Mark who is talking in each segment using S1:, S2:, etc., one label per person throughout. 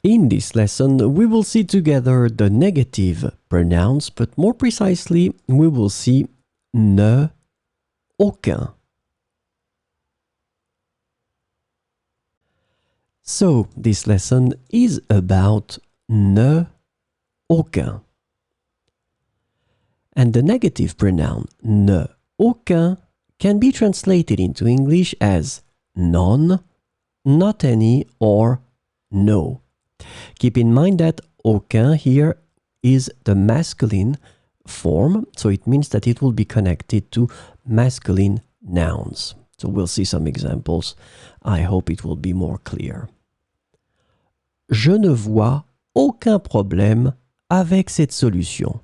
S1: In this lesson, we will see together the negative pronouns, but more precisely, we will see ne, aucun. So, this lesson is about ne, aucun. And the negative pronoun ne, aucun can be translated into English as none, not any, or no. Keep in mind that aucun here is the masculine form, so it means that it will be connected to masculine nouns. So we'll see some examples. I hope it will be more clear. Je ne vois aucun problème avec cette solution.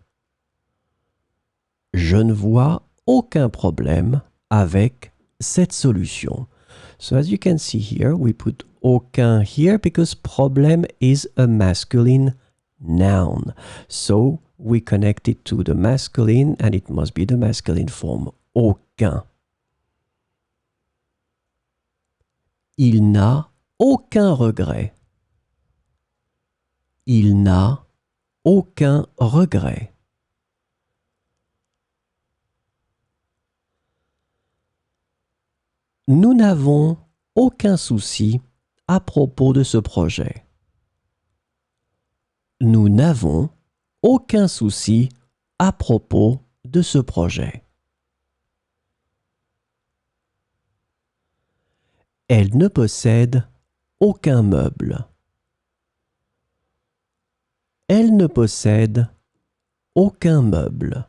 S1: Je ne vois aucun problème avec cette solution. So as you can see here, we put aucun here because problème is a masculine noun. So we connect it to the masculine and it must be the masculine form, aucun. Il n'a aucun regret. Il n'a aucun regret. Nous n'avons aucun souci à propos de ce projet. Nous n'avons aucun souci à propos de ce projet. Elle ne possède aucun meuble. Elle ne possède aucun meuble.